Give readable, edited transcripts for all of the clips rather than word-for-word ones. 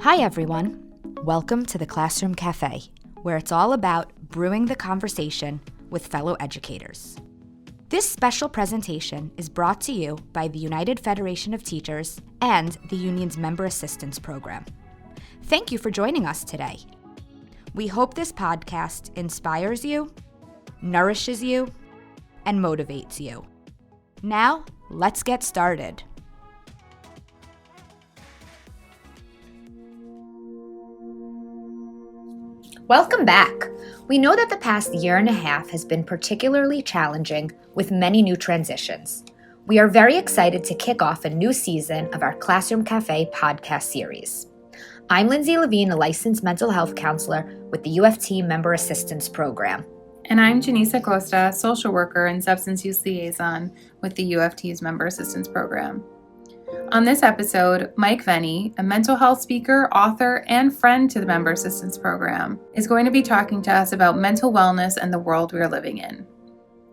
Hi everyone, welcome to the Classroom Café, where it's all about brewing the conversation with fellow educators. This special presentation is brought to you by the United Federation of Teachers and the union's Member Assistance Program. Thank you for joining us today. We hope this podcast inspires you, nourishes you, and motivates you. Now, let's get started. Welcome back. We know that the past year and a half has been particularly challenging with many new transitions. We are very excited to kick off a new season of our Classroom Café podcast series. I'm Lindsay Levine, a licensed mental health counselor with the UFT Member Assistance Program. And I'm Janice Acosta, social worker and substance use liaison with the UFT's Member Assistance Program. On this episode, Mike Veny, a mental health speaker, author, and friend to the Member Assistance Program, is going to be talking to us about mental wellness and the world we are living in.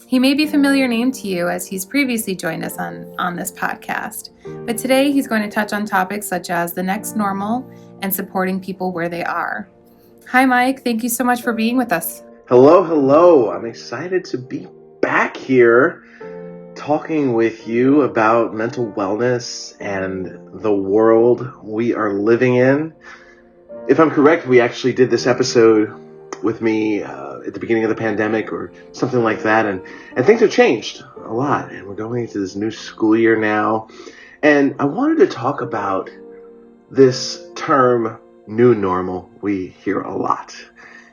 He may be a familiar name to you as he's previously joined us on this podcast, but today he's going to touch on topics such as the next normal and supporting people where they are. Hi, Mike. Thank you so much for being with us. Hello. I'm excited to be back here talking with you about mental wellness and the world we are living in. If I'm correct, we actually did this episode with me at the beginning of the pandemic or something like that, and things have changed a lot, and we're going into this new school year now, and I wanted to talk about this term, new normal. We hear a lot.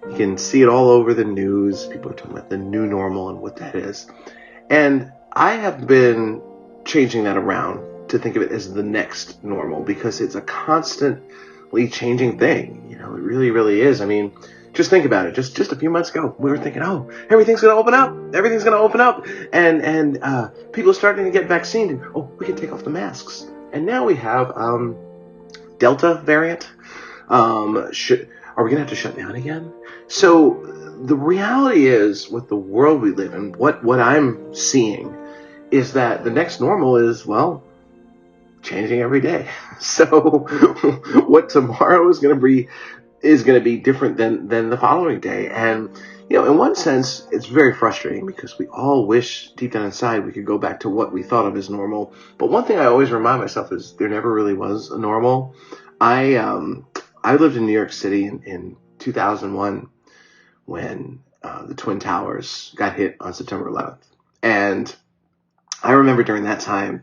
You can see it all over the news. People are talking about the new normal and what that is. And I have been changing that around to think of it as the next normal because it's a constantly changing thing. You know, it really, really is. I mean, just think about it. Just a few months ago, we were thinking, oh, everything's going to open up. Everything's going to open up. And people are starting to get vaccinated. Oh, we can take off the masks. And now we have Delta variant. Are we going to have to shut down again? So the reality is, with the world we live in, what I'm seeing is that the next normal is, well, changing every day. So what tomorrow is going to be different than the following day. And, you know, in one sense, it's very frustrating because we all wish deep down inside we could go back to what we thought of as normal. But one thing I always remind myself is there never really was a normal. I lived in New York City in 2001 when the Twin Towers got hit on September 11th. And I remember during that time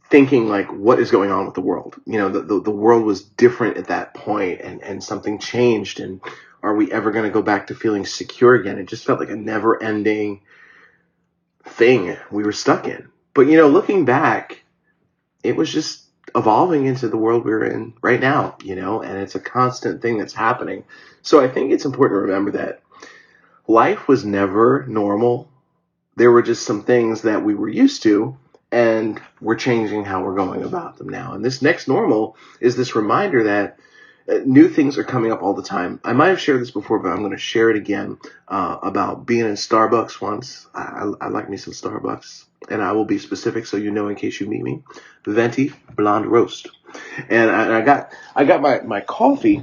thinking, like, what is going on with the world? You know, the world was different at that point, and something changed. And are we ever going to go back to feeling secure again? It just felt like a never-ending thing we were stuck in. But, you know, looking back, it was just evolving into the world we're in right now, you know, and it's a constant thing that's happening. So I think it's important to remember that life was never normal. There were just some things that we were used to, and we're changing how we're going about them now. And this next normal is this reminder that new things are coming up all the time. I might have shared this before, but I'm going to share it again about being in Starbucks once. I like me some Starbucks, and I will be specific so you know in case you meet me. Venti Blonde Roast. And I got my coffee.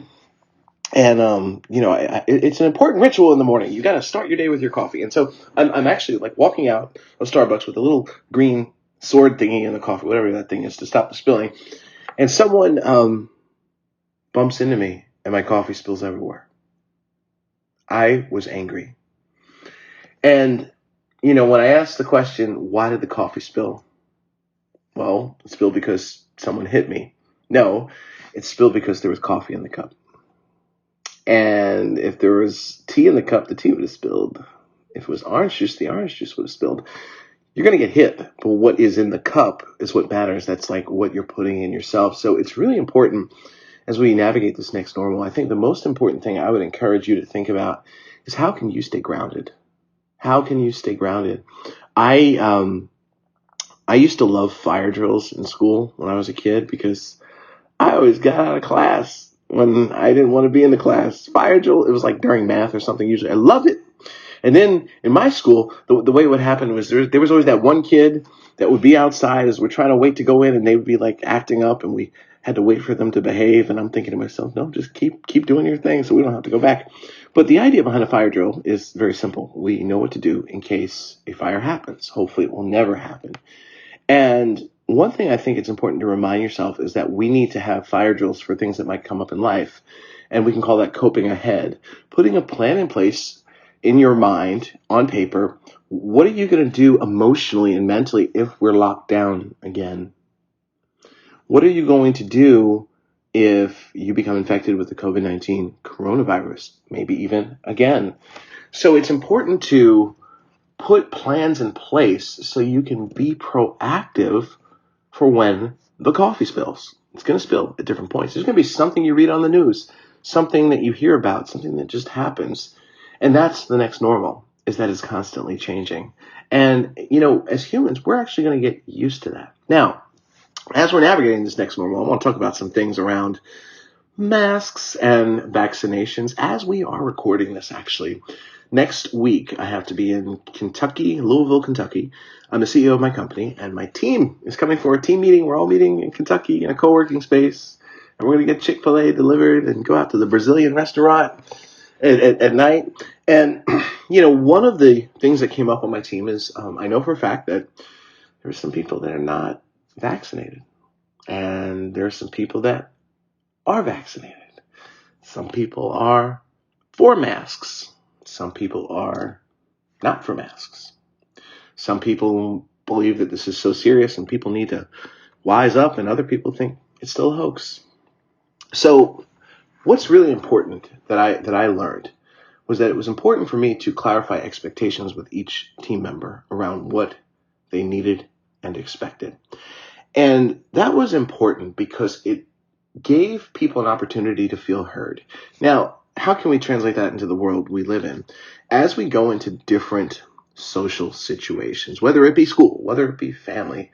And, you know, it's an important ritual in the morning. You got to start your day with your coffee. And so I'm actually like walking out of Starbucks with a little green sword thingy in the coffee, whatever that thing is, to stop the spilling. And someone bumps into me and my coffee spills everywhere. I was angry. And, you know, when I asked the question, why did the coffee spill? Well, it spilled because someone hit me. No, it spilled because there was coffee in the cup. And if there was tea in the cup, the tea would have spilled. If it was orange juice, the orange juice would have spilled. You're going to get hit, but what is in the cup is what matters. That's like what you're putting in yourself. So it's really important as we navigate this next normal. I think the most important thing I would encourage you to think about is, how can you stay grounded? How can you stay grounded? I used to love fire drills in school when I was a kid because I always got out of class when I didn't want to be in the class. Fire drill, it was like during math or something usually. I loved it. And then in my school, the way it would happen was there was always that one kid that would be outside as we're trying to wait to go in, and they would be like acting up, and we had to wait for them to behave, and I'm thinking to myself, no, just keep doing your thing so we don't have to go back. But the idea behind a fire drill is very simple. We know what to do in case a fire happens. Hopefully it will never happen. And one thing I think it's important to remind yourself is that we need to have fire drills for things that might come up in life. And we can call that coping ahead. Putting a plan in place in your mind, on paper, what are you going to do emotionally and mentally if we're locked down again? What are you going to do if you become infected with the COVID-19 coronavirus, maybe even again? So it's important to put plans in place so you can be proactive for when the coffee spills. It's going to spill at different points. There's going to be something you read on the news, something that you hear about, something that just happens. And that's the next normal, is that it's constantly changing. And, as humans, we're actually going to get used to that. Now, as we're navigating this next normal, I want to talk about some things around masks and vaccinations as we are recording this, actually. Next week, I have to be in Louisville, Kentucky. I'm the CEO of my company, and my team is coming for a team meeting. We're all meeting in Kentucky in a co-working space, and we're going to get Chick-fil-A delivered and go out to the Brazilian restaurant at night. And, one of the things that came up on my team is I know for a fact that there are some people that are not vaccinated, and there are some people that are vaccinated. Some people are for masks. Some people are not for masks. Some people believe that this is so serious and people need to wise up, and other people think it's still a hoax. So what's really important that I learned was that it was important for me to clarify expectations with each team member around what they needed and expected. And that was important because it gave people an opportunity to feel heard. Now, how can we translate that into the world we live in? As we go into different social situations, whether it be school, whether it be family,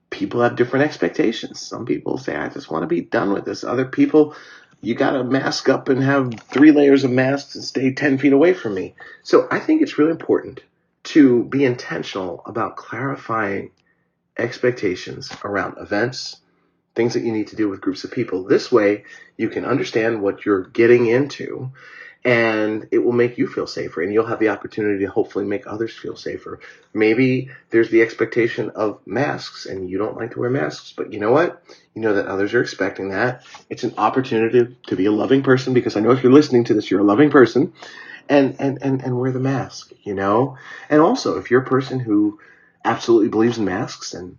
people have different expectations. Some people say, I just want to be done with this. Other people, you got to mask up and have 3 layers of masks and stay 10 feet away from me. So I think it's really important to be intentional about clarifying expectations around events, things that you need to do with groups of people. This way, you can understand what you're getting into, and it will make you feel safer, and you'll have the opportunity to hopefully make others feel safer. Maybe there's the expectation of masks, and you don't like to wear masks, but you know what? You know that others are expecting that. It's an opportunity to be a loving person, because I know if you're listening to this, you're a loving person, and wear the mask, And also, if you're a person who absolutely believes in masks, and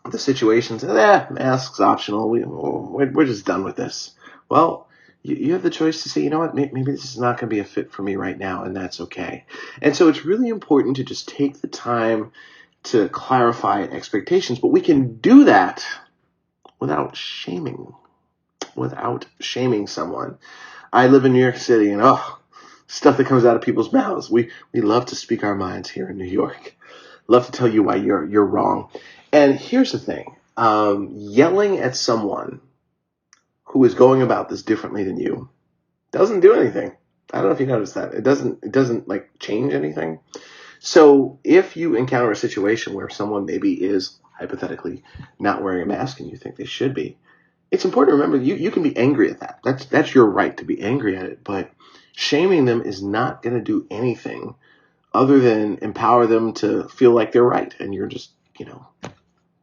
the situations, masks optional, we're just done with this. Well, you have the choice to say, you know what, maybe this is not going to be a fit for me right now, and that's okay. And so it's really important to just take the time to clarify expectations, but we can do that without shaming someone. I live in New York City, and stuff that comes out of people's mouths. We love to speak our minds here in New York. Love to tell you why you're wrong. And here's the thing, yelling at someone who is going about this differently than you doesn't do anything. I don't know if you noticed that. It doesn't like change anything. So if you encounter a situation where someone maybe is hypothetically not wearing a mask and you think they should be, it's important to remember you can be angry at that. That's your right to be angry at it, but shaming them is not going to do anything other than empower them to feel like they're right, and you're just,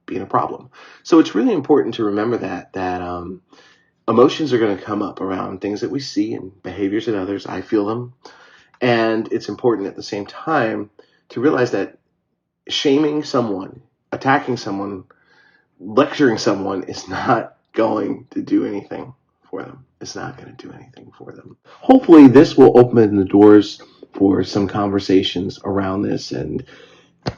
being a problem. So it's really important to remember that emotions are going to come up around things that we see and behaviors in others. I feel them. And it's important at the same time to realize that shaming someone, attacking someone, lecturing someone is not going to do anything for them. It's not going to do anything for them. Hopefully this will open the doors for some conversations around this, and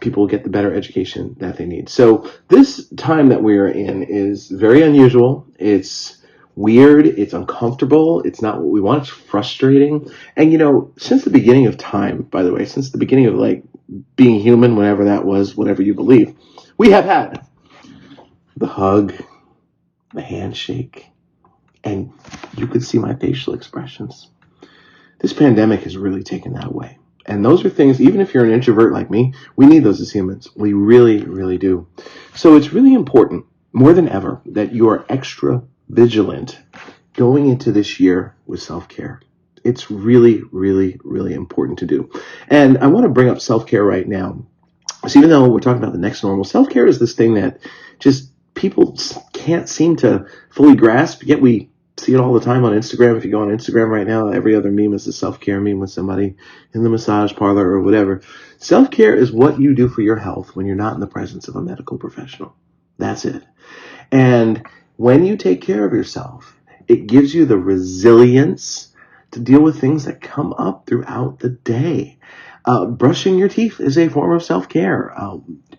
people will get the better education that they need. So this time that we are in is very unusual. It's weird. It's uncomfortable. It's not what we want. It's frustrating. And, since the beginning of time, by the way, since the beginning of being human, whenever that was, whatever you believe, we have had the hug, the handshake, and you could see my facial expressions. This pandemic has really taken that away. And those are things, even if you're an introvert like me, we need those as humans. We really, really do. So it's really important more than ever that you are extra vigilant going into this year with self-care. It's really, really, really important to do. And I want to bring up self-care right now. So even though we're talking about the next normal, self-care is this thing that just people can't seem to fully grasp, yet we see it all the time on Instagram. If you go on Instagram right now, every other meme is a self-care meme with somebody in the massage parlor or whatever. Self-care is what you do for your health when you're not in the presence of a medical professional. That's it. And when you take care of yourself, it gives you the resilience to deal with things that come up throughout the day. Brushing your teeth is a form of self-care.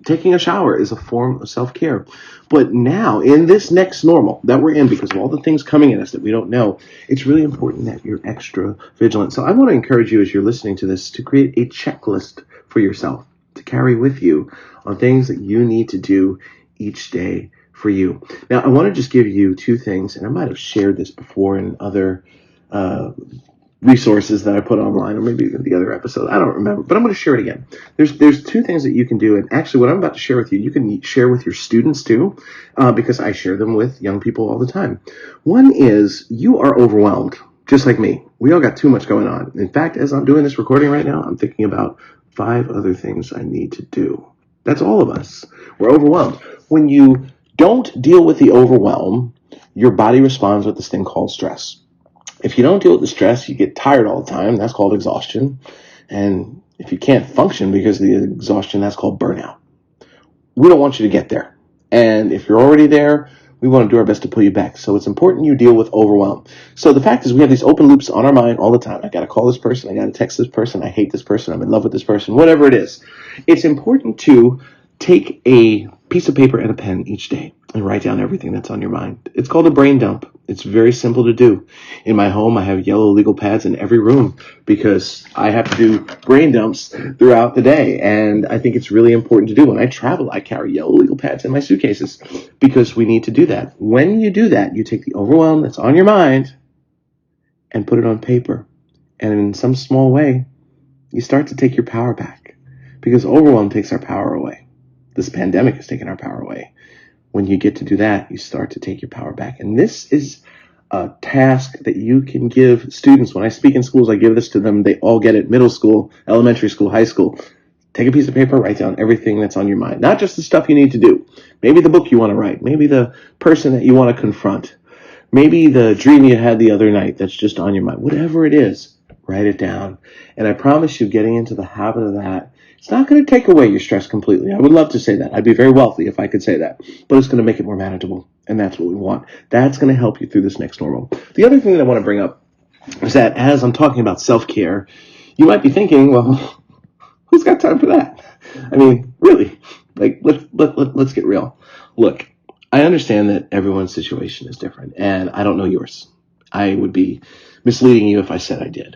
Taking a shower is a form of self-care. But now, in this next normal that we're in, because of all the things coming at us that we don't know, it's really important that you're extra vigilant. So I want to encourage you, as you're listening to this, to create a checklist for yourself to carry with you on things that you need to do each day for you. Now, I want to just give you two things, and I might have shared this before in other resources that I put online, or maybe even the other episode. I don't remember, but I'm going to share it again. There's two things that you can do, and actually what I'm about to share with you, you can share with your students too, because I share them with young people all the time. One is you are overwhelmed, just like me. We all got too much going on. In fact, as I'm doing this recording right now, I'm thinking about 5 other things I need to do. That's all of us. We're overwhelmed. When you don't deal with the overwhelm, your body responds with this thing called stress. If you don't deal with the stress, you get tired all the time. That's called exhaustion. And if you can't function because of the exhaustion, that's called burnout. We don't want you to get there. And if you're already there, we want to do our best to pull you back. So it's important you deal with overwhelm. So the fact is we have these open loops on our mind all the time. I got to call this person. I got to text this person. I hate this person. I'm in love with this person. Whatever it is. It's important to take a piece of paper and a pen each day and write down everything that's on your mind. It's called a brain dump. It's very simple to do. In my home, I have yellow legal pads in every room because I have to do brain dumps throughout the day. And I think it's really important to do. When I travel, I carry yellow legal pads in my suitcases because we need to do that. When you do that, you take the overwhelm that's on your mind and put it on paper. And in some small way, you start to take your power back because overwhelm takes our power away. This pandemic has taken our power away. When you get to do that, you start to take your power back. And this is a task that you can give students. When I speak in schools, I give this to them. They all get it. Middle school, elementary school, high school. Take a piece of paper, write down everything that's on your mind. Not just the stuff you need to do. Maybe the book you want to write. Maybe the person that you want to confront. Maybe the dream you had the other night that's just on your mind. Whatever it is, write it down. And I promise you, getting into the habit of that, it's not going to take away your stress completely. I would love to say that. I'd be very wealthy if I could say that. But it's going to make it more manageable. And that's what we want. That's going to help you through this next normal. The other thing that I want to bring up is that as I'm talking about self-care, you might be thinking, well, who's got time for that? I mean, really, like, let's get real. Look, I understand that everyone's situation is different, and I don't know yours. I would be misleading you if I said I did.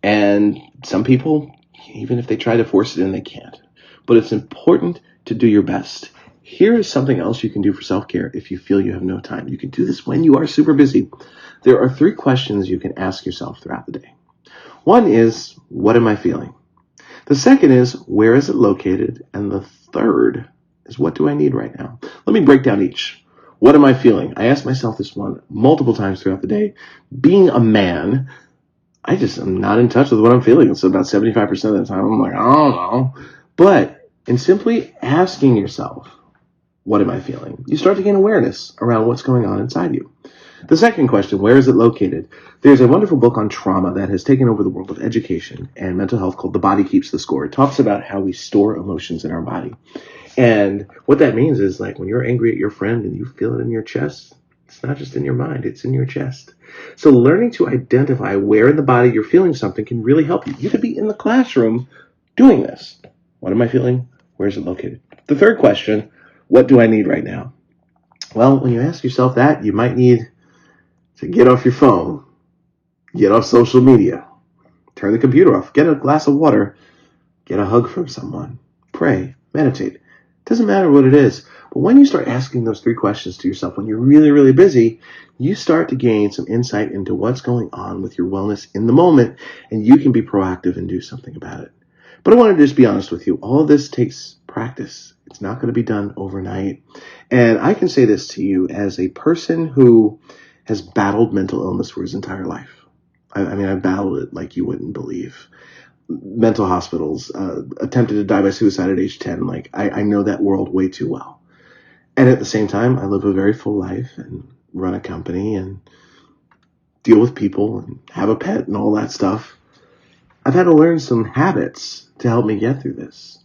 And some people, even if they try to force it in, they can't. But it's important to do your best. Here is something else you can do for self-care if you feel you have no time. You can do this when you are super busy. There are 3 questions you can ask yourself throughout the day. One is, what am I feeling? The second is, where is it located? And the third is, what do I need right now? Let me break down each. What am I feeling? I ask myself this one multiple times throughout the day. Being a man, I just am not in touch with what I'm feeling. So about 75% of the time, I'm like, I don't know. But in simply asking yourself, what am I feeling? You start to gain awareness around what's going on inside you. The second question, where is it located? There's a wonderful book on trauma that has taken over the world of education and mental health called The Body Keeps the Score. It talks about how we store emotions in our body. And what that means is, like, when you're angry at your friend and you feel it in your chest, it's not just in your mind, it's in your chest. So learning to identify where in the body you're feeling something can really help you. You could be in the classroom doing this. What am I feeling? Where is it located? The third question, what do I need right now? Well, when you ask yourself that, you might need to get off your phone, get off social media, turn the computer off, get a glass of water, get a hug from someone, pray, meditate. Doesn't matter what it is. But when you start asking those 3 questions to yourself, when you're really, really busy, you start to gain some insight into what's going on with your wellness in the moment, and you can be proactive and do something about it. But I wanted to just be honest with you. All of this takes practice. It's not going to be done overnight. And I can say this to you as a person who has battled mental illness for his entire life. I mean, I've battled it like you wouldn't believe. Mental hospitals, attempted to die by suicide at age 10. Like, I know that world way too well. And at the same time, I live a very full life and run a company and deal with people and have a pet and all that stuff. I've had to learn some habits to help me get through this.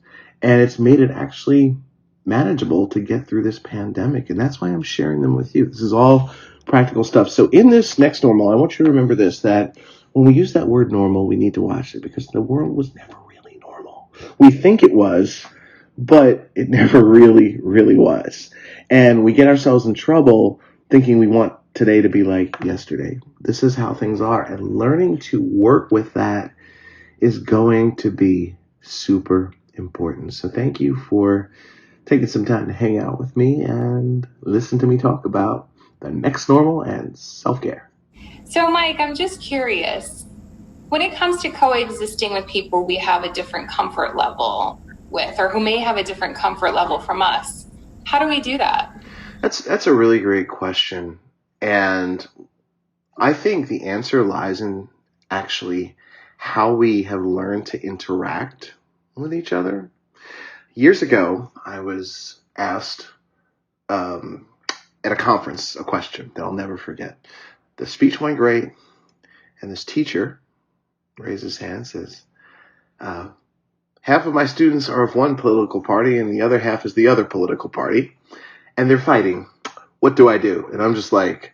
And it's made it actually manageable to get through this pandemic. And that's why I'm sharing them with you. This is all practical stuff. So in this next normal, I want you to remember this, that when we use that word normal, we need to watch it because the world was never really normal. We think it was, but it never really, really was. And we get ourselves in trouble thinking we want today to be like yesterday. This is how things are. And learning to work with that is going to be super important. So thank you for taking some time to hang out with me and listen to me talk about the next normal and self-care. So, Mike, I'm just curious. When it comes to coexisting with people we have a different comfort level with, or who may have a different comfort level from us, how do we do that? That's a really great question. And I think the answer lies in actually how we have learned to interact with each other. Years ago, I was asked at a conference a question that I'll never forget. The speech went great, and this teacher raised his hand and says, half of my students are of one political party and the other half is the other political party, and they're fighting. What do I do? And I'm just like,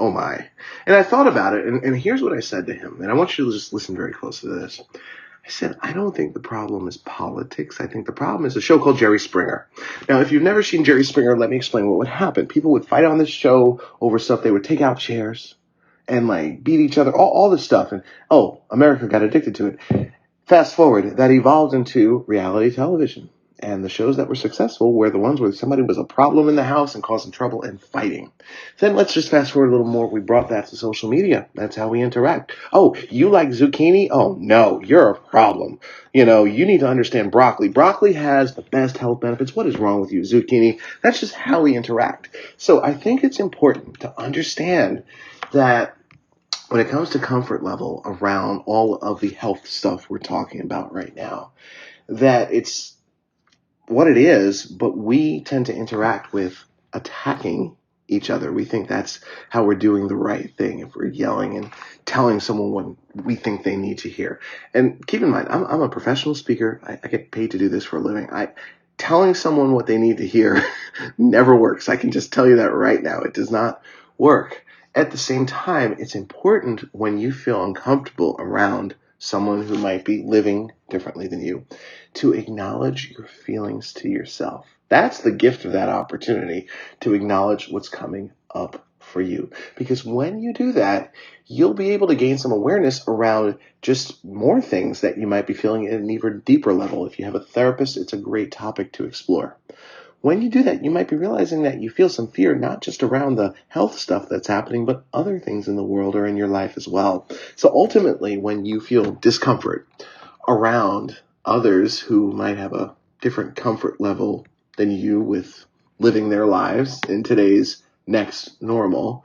oh my. And I thought about it, and here's what I said to him, and I want you to just listen very closely to this. I said, I don't think the problem is politics. I think the problem is a show called Jerry Springer. Now, if you've never seen Jerry Springer, let me explain what would happen. People would fight on this show over stuff. They would take out chairs and like beat each other, all this stuff. And America got addicted to it. Fast forward, that evolved into reality television. And the shows that were successful were the ones where somebody was a problem in the house and causing trouble and fighting. Then let's just fast forward a little more. We brought that to social media. That's how we interact. Oh, you like zucchini? Oh, no, you're a problem. You need to understand broccoli. Broccoli has the best health benefits. What is wrong with you, zucchini? That's just how we interact. So I think it's important to understand that when it comes to comfort level around all of the health stuff we're talking about right now, that it's what it is, but we tend to interact with attacking each other. We think that's how we're doing the right thing if we're yelling and telling someone what we think they need to hear. And keep in mind, I'm a professional speaker. I get paid to do this for a living. Telling someone what they need to hear never works. I can just tell you that right now. It does not work. At the same time, it's important when you feel uncomfortable around someone who might be living differently than you to acknowledge your feelings to yourself. That's the gift of that opportunity, to acknowledge what's coming up for you. Because when you do that, you'll be able to gain some awareness around just more things that you might be feeling at an even deeper level. If you have a therapist, it's a great topic to explore. When you do that, you might be realizing that you feel some fear, not just around the health stuff that's happening, but other things in the world or in your life as well. So ultimately, when you feel discomfort around others who might have a different comfort level than you with living their lives in today's next normal,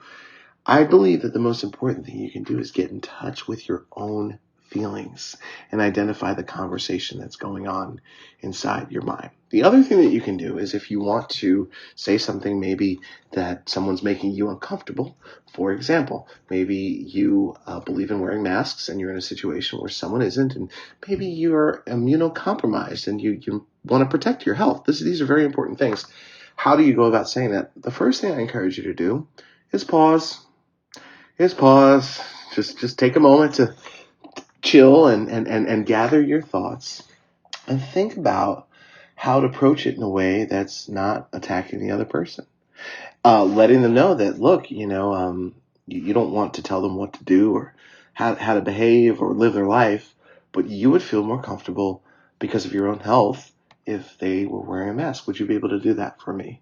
I believe that the most important thing you can do is get in touch with your own feelings and identify the conversation that's going on inside your mind. The other thing that you can do is if you want to say something maybe that someone's making you uncomfortable. For example, maybe you believe in wearing masks and you're in a situation where someone isn't, and maybe you're immunocompromised and you want to protect your health. These are very important things. How do you go about saying that? The first thing I encourage you to do is pause. Just take a moment to chill and gather your thoughts and think about how to approach it in a way that's not attacking the other person. Letting them know that, look, you don't want to tell them what to do or how to behave or live their life, but you would feel more comfortable because of your own health if they were wearing a mask. Would you be able to do that for me?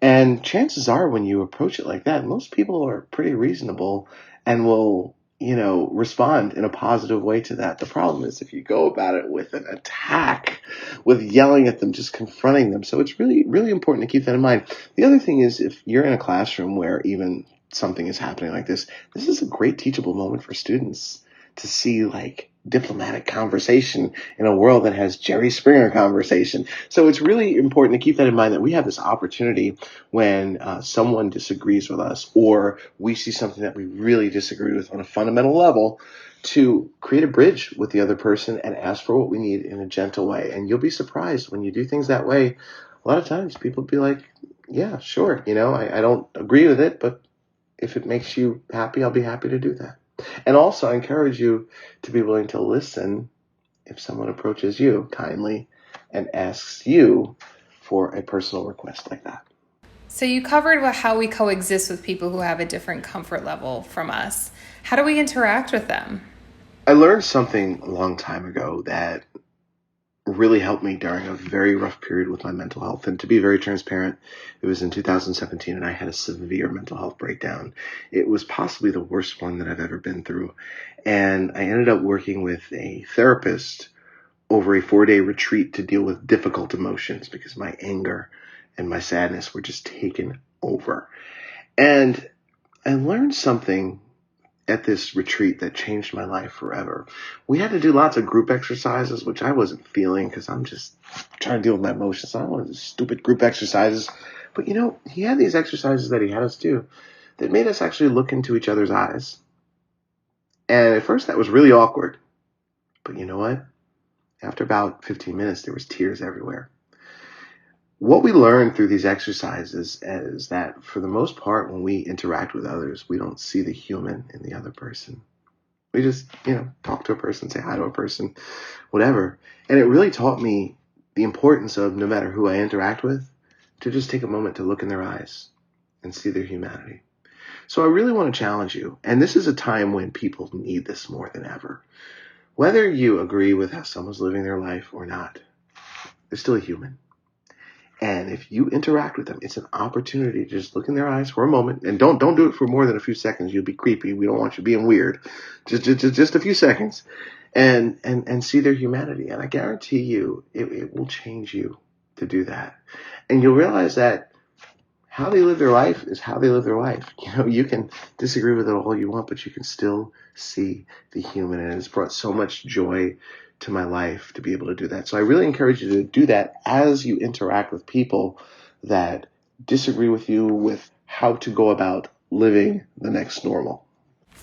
And chances are when you approach it like that, most people are pretty reasonable and will respond in a positive way to that. The problem is if you go about it with an attack, with yelling at them, just confronting them. So it's really, really important to keep that in mind. The other thing is if you're in a classroom where even something is happening like this is a great teachable moment for students to see like diplomatic conversation in a world that has Jerry Springer conversation. So it's really important to keep that in mind, that we have this opportunity when someone disagrees with us, or we see something that we really disagree with on a fundamental level, to create a bridge with the other person and ask for what we need in a gentle way. And you'll be surprised when you do things that way. A lot of times people be like, yeah, sure, I don't agree with it, but if it makes you happy, I'll be happy to do that. And also, I encourage you to be willing to listen if someone approaches you kindly and asks you for a personal request like that. So you covered how we coexist with people who have a different comfort level from us. How do we interact with them? I learned something a long time ago that really helped me during a very rough period with my mental health. And to be very transparent, it was in 2017 and I had a severe mental health breakdown. It was possibly the worst one that I've ever been through. And I ended up working with a therapist over a 4-day retreat to deal with difficult emotions because my anger and my sadness were just taken over. And I learned something at this retreat that changed my life forever. We had to do lots of group exercises, which I wasn't feeling because I'm just trying to deal with my emotions. I don't want to do stupid group exercises. But he had these exercises that he had us do that made us actually look into each other's eyes. And at first that was really awkward. But you know what? After about 15 minutes, there was tears everywhere. What we learn through these exercises is that for the most part, when we interact with others, we don't see the human in the other person. We just, talk to a person, say hi to a person, whatever. And it really taught me the importance of, no matter who I interact with, to just take a moment to look in their eyes and see their humanity. So I really want to challenge you. And this is a time when people need this more than ever. Whether you agree with how someone's living their life or not, they're still a human. And if you interact with them, it's an opportunity to just look in their eyes for a moment. And don't do it for more than a few seconds. You'll be creepy. We don't want you being weird. Just a few seconds. And see their humanity. And I guarantee you, it will change you to do that. And you'll realize that how they live their life is how they live their life. You can disagree with it all you want, but you can still see the human. And it's brought so much joy to my life to be able to do that. So I really encourage you to do that as you interact with people that disagree with you with how to go about living the next normal.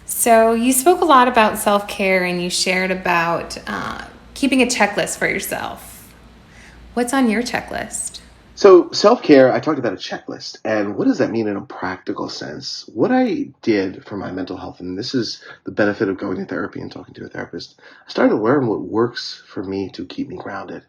So you spoke a lot about self-care and you shared about keeping a checklist for yourself. What's on your checklist? So self-care, I talked about a checklist. And what does that mean in a practical sense? What I did for my mental health, and this is the benefit of going to therapy and talking to a therapist, I started to learn what works for me to keep me grounded.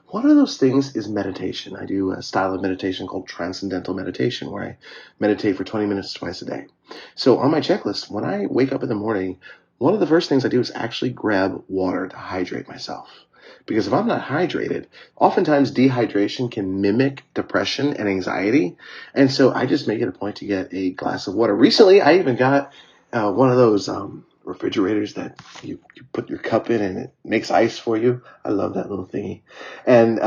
One of those things is meditation. I do a style of meditation called transcendental meditation, where I meditate for 20 minutes twice a day. So on my checklist, when I wake up in the morning, one of the first things I do is actually grab water to hydrate myself. Because if I'm not hydrated, oftentimes dehydration can mimic depression and anxiety. And so I just make it a point to get a glass of water. Recently, I even got one of those refrigerators that you put your cup in and it makes ice for you. I love that little thingy. And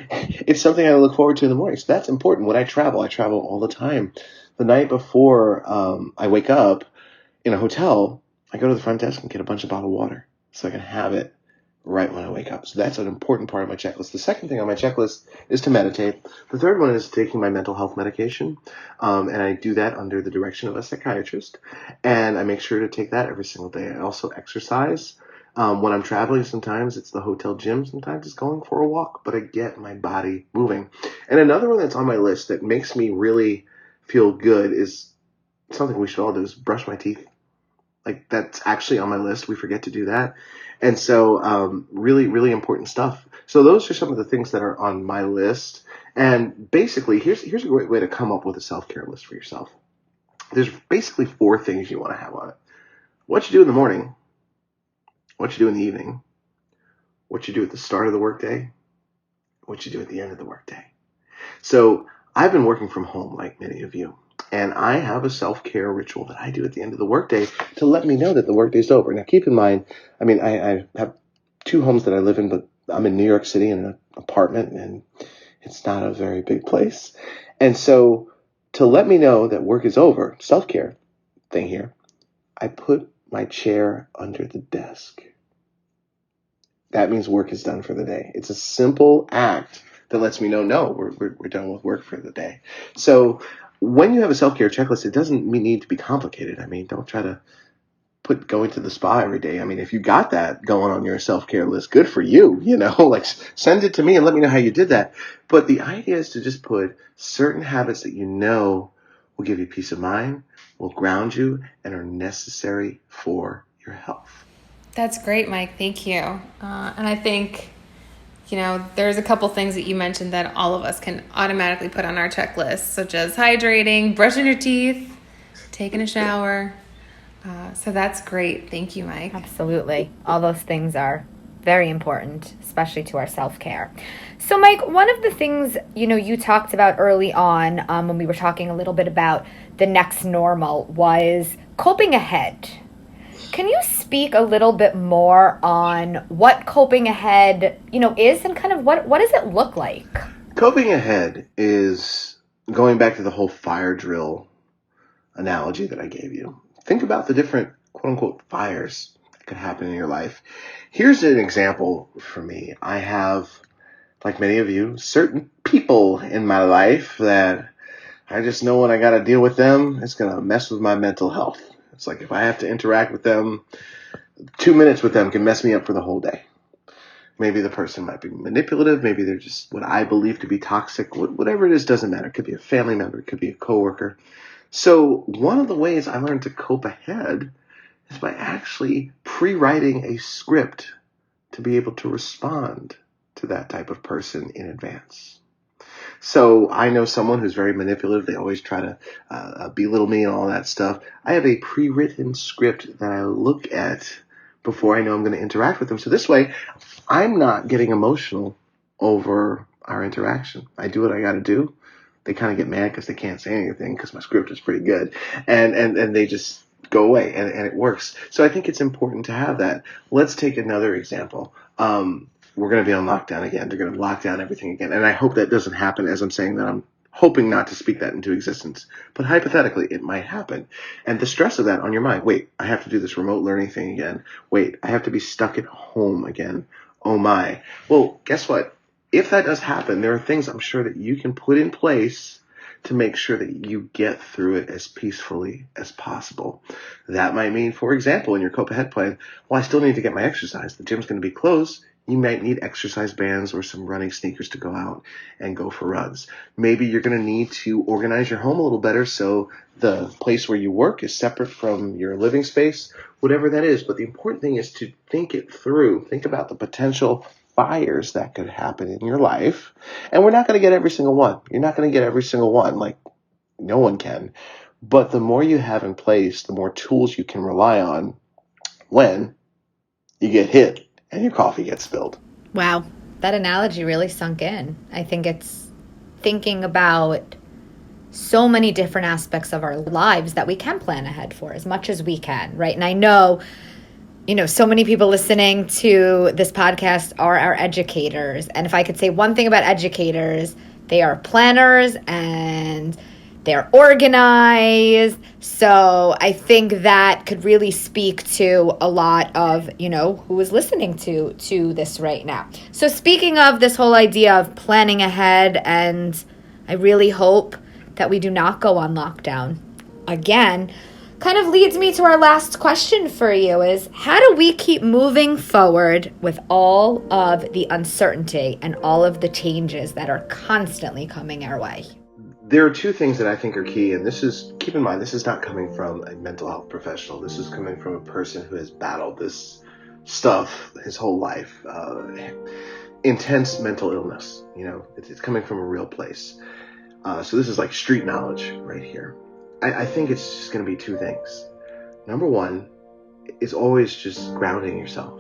it's something I look forward to in the morning. So that's important. When I travel all the time. The night before I wake up in a hotel, I go to the front desk and get a bunch of bottled water so I can have it right when I wake up. So that's an important part of my checklist. The second thing on my checklist is to meditate. The third one is taking my mental health medication. And I do that under the direction of a psychiatrist. And I make sure to take that every single day. I also exercise. When I'm traveling, sometimes it's the hotel gym. Sometimes it's going for a walk. But I get my body moving. And another one that's on my list that makes me really feel good is something we should all do is brush my teeth. Like, that's actually on my list. We forget to do that. And so really, really important stuff. So those are some of the things that are on my list. And basically, here's a great way to come up with a self-care list for yourself. There's basically 4 things you want to have on it. What you do in the morning, what you do in the evening, what you do at the start of the workday, what you do at the end of the workday. So I've been working from home like many of you. And I have a self-care ritual that I do at the end of the workday to let me know that the workday's over. Now, keep in mind, I have two homes that I live in, but I'm in New York City in an apartment, and it's not a very big place. And so to let me know that work is over, self-care thing here, I put my chair under the desk. That means work is done for the day. It's a simple act that lets me know, no, we're done with work for the day. So when you have a self-care checklist, it doesn't need to be complicated. I mean, don't try to put going to the spa every day. I mean, if you got that going on your self-care list, good for you, like send it to me and let me know how you did that. But the idea is to just put certain habits that you know will give you peace of mind, will ground you, and are necessary for your health. That's great, Mike. Thank you. And I think, there's a couple things that you mentioned that all of us can automatically put on our checklist, such as hydrating, brushing your teeth, taking a shower. So that's great. Thank you, Mike. Absolutely. All those things are very important, especially to our self-care. So, Mike, one of the things, you talked about early on when we were talking a little bit about the next normal was coping ahead. Can you speak a little bit more on what coping ahead, is and kind of what does it look like? Coping ahead is going back to the whole fire drill analogy that I gave you. Think about the different quote unquote fires that could happen in your life. Here's an example for me. I have, like many of you, certain people in my life that I just know when I got to deal with them, it's going to mess with my mental health. It's like if I have to interact with them, 2 minutes with them can mess me up for the whole day. Maybe the person might be manipulative. Maybe they're just what I believe to be toxic. Whatever it is, doesn't matter. It could be a family member. It could be a coworker. So one of the ways I learned to cope ahead is by actually pre-writing a script to be able to respond to that type of person in advance. So I know someone who's very manipulative. They always try to belittle me and all that stuff. I have a pre-written script that I look at before I know I'm going to interact with them. So this way, I'm not getting emotional over our interaction. I do what I got to do. They kind of get mad because they can't say anything because my script is pretty good. And they just go away, and it works. So I think it's important to have that. Let's take another example. We're going to be on lockdown again. They're going to lock down everything again. And I hope that doesn't happen. As I'm saying that, I'm hoping not to speak that into existence. But hypothetically, it might happen. And the stress of that on your mind. Wait, I have to do this remote learning thing again. Wait, I have to be stuck at home again. Oh my. Well, guess what? If that does happen, there are things I'm sure that you can put in place to make sure that you get through it as peacefully as possible. That might mean, for example, in your cope ahead plan, well, I still need to get my exercise. The gym's going to be closed. You might need exercise bands or some running sneakers to go out and go for runs. Maybe you're going to need to organize your home a little better so the place where you work is separate from your living space, whatever that is. But the important thing is to think it through. Think about the potential fires that could happen in your life. And we're not going to get every single one. You're not going to get every single one, like no one can. But the more you have in place, the more tools you can rely on when you get hit and your coffee gets spilled. Wow, that analogy really sunk in. I think it's thinking about so many different aspects of our lives that we can plan ahead for as much as we can, right? And I know, so many people listening to this podcast are our educators. And if I could say one thing about educators, they are planners and they're organized. So I think that could really speak to a lot of, who is listening to this right now. So speaking of this whole idea of planning ahead, and I really hope that we do not go on lockdown again, kind of leads me to our last question for you is, how do we keep moving forward with all of the uncertainty and all of the changes that are constantly coming our way? There are two things that I think are key, and keep in mind, this is not coming from a mental health professional. This is coming from a person who has battled this stuff his whole life. Intense mental illness, it's coming from a real place. So this is like street knowledge right here. I think it's just going to be two things. Number one is always just grounding yourself.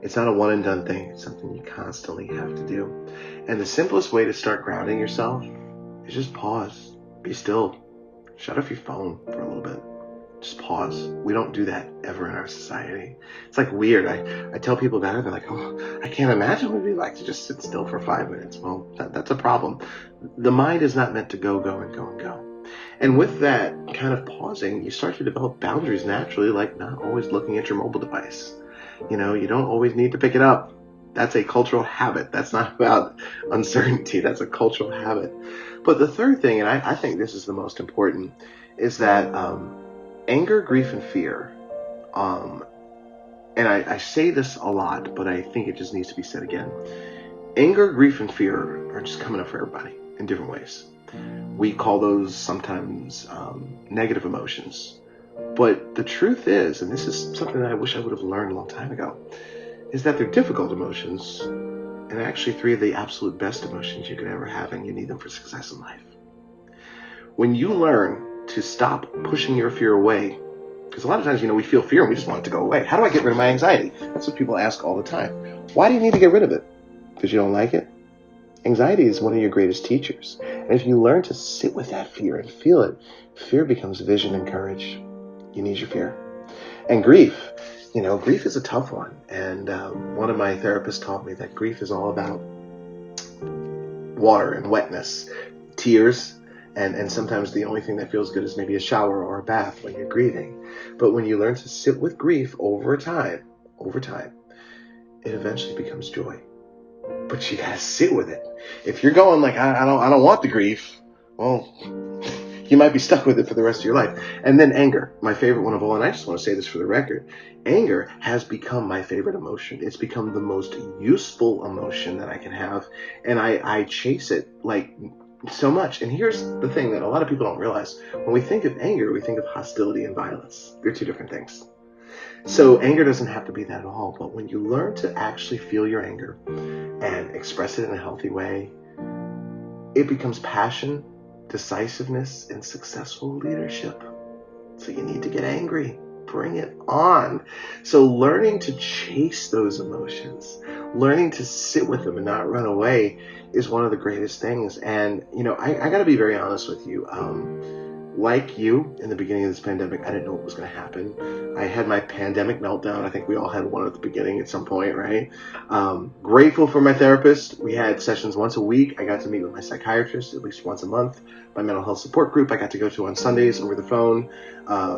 It's not a one and done thing. It's something you constantly have to do. And the simplest way to start grounding yourself is just pause, be still, Shut off your phone for a little bit. Just pause. We don't do that ever in our society. It's like weird. I tell people about it, they're like, oh, I can't imagine what it'd be like to just sit still for 5 minutes. Well, that's a problem. The mind is not meant to go, and go. And with that kind of pausing, you start to develop boundaries naturally, like not always looking at your mobile device. You don't always need to pick it up. That's a cultural habit. That's not about uncertainty. That's a cultural habit. But the third thing, and I think this is the most important, is that anger, grief, and fear, and I say this a lot, but I think it just needs to be said again. Anger, grief, and fear are just coming up for everybody in different ways. We call those sometimes negative emotions. But the truth is, and this is something that I wish I would have learned a long time ago, is that they're difficult emotions, and actually 3 of the absolute best emotions you could ever have, and you need them for success in life. When you learn to stop pushing your fear away, because a lot of times, we feel fear and we just want it to go away. How do I get rid of my anxiety? That's what people ask all the time. Why do you need to get rid of it? Because you don't like it? Anxiety is one of your greatest teachers. And if you learn to sit with that fear and feel it, fear becomes vision and courage. You need your fear. And grief. Grief is a tough one. And one of my therapists taught me that grief is all about water and wetness, tears, and sometimes the only thing that feels good is maybe a shower or a bath when you're grieving. But when you learn to sit with grief over time, it eventually becomes joy. But you gotta sit with it. If you're going like, I don't want the grief, well, you might be stuck with it for the rest of your life. And then anger, my favorite one of all, and I just want to say this for the record. Anger has become my favorite emotion. It's become the most useful emotion that I can have, and I chase it like so much. And here's the thing that a lot of people don't realize. When we think of anger, we think of hostility and violence. They're 2 different things. So anger doesn't have to be that at all, but when you learn to actually feel your anger and express it in a healthy way, it becomes passion, decisiveness, and successful leadership. So you need to get angry. Bring it on. So learning to chase those emotions, learning to sit with them and not run away is one of the greatest things. And, I got to be very honest with you. Like you, in the beginning of this pandemic, I didn't know what was going to happen. I had my pandemic meltdown. I think we all had one at the beginning at some point, right? Grateful for my therapist. We had sessions once a week. I got to meet with my psychiatrist at least once a month. My mental health support group I got to go to on Sundays over the phone.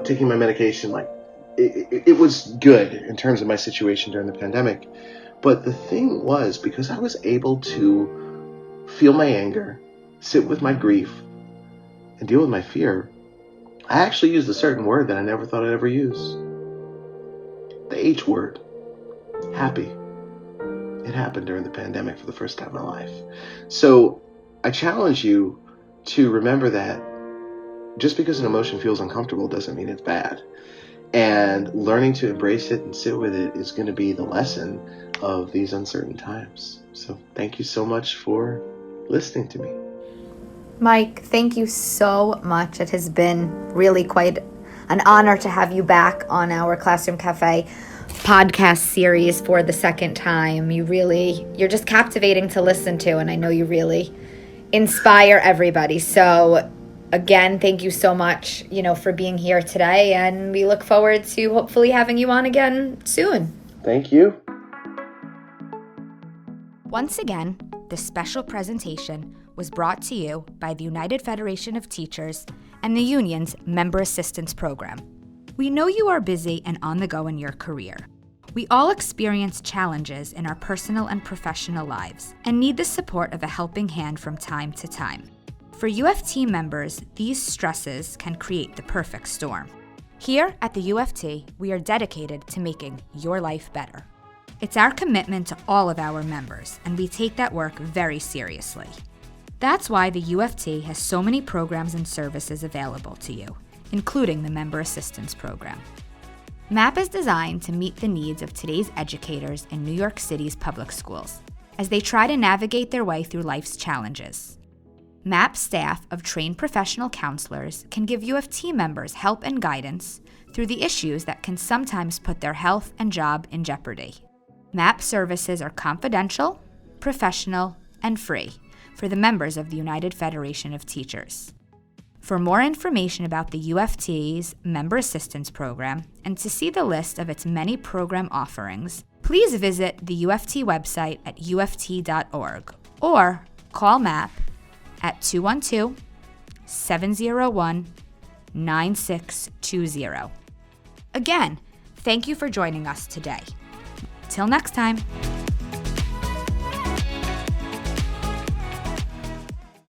Taking my medication, it was good in terms of my situation during the pandemic. But the thing was, because I was able to feel my anger, sit with my grief, and deal with my fear, I actually used a certain word that I never thought I'd ever use. The H word. Happy. It happened during the pandemic for the first time in my life. So I challenge you to remember that just because an emotion feels uncomfortable doesn't mean it's bad. And learning to embrace it and sit with it is going to be the lesson of these uncertain times. So thank you so much for listening to me. Mike, thank you so much. It has been really quite an honor to have you back on our Classroom Café podcast series for the second time. You're just captivating to listen to, and I know you really inspire everybody. So again, thank you so much, for being here today, and we look forward to hopefully having you on again soon. Thank you. Once again, this special presentation was brought to you by the United Federation of Teachers and the union's Member Assistance Program. We know you are busy and on the go in your career. We all experience challenges in our personal and professional lives and need the support of a helping hand from time to time. For UFT members, these stresses can create the perfect storm. Here at the UFT, we are dedicated to making your life better. It's our commitment to all of our members, and we take that work very seriously. That's why the UFT has so many programs and services available to you, including the Member Assistance Program. MAP is designed to meet the needs of today's educators in New York City's public schools as they try to navigate their way through life's challenges. MAP staff of trained professional counselors can give UFT members help and guidance through the issues that can sometimes put their health and job in jeopardy. MAP services are confidential, professional, and free for the members of the United Federation of Teachers. For more information about the UFT's Member Assistance Program and to see the list of its many program offerings, please visit the UFT website at uft.org or call MAP at 212-701-9620. Again, thank you for joining us today. Till next time.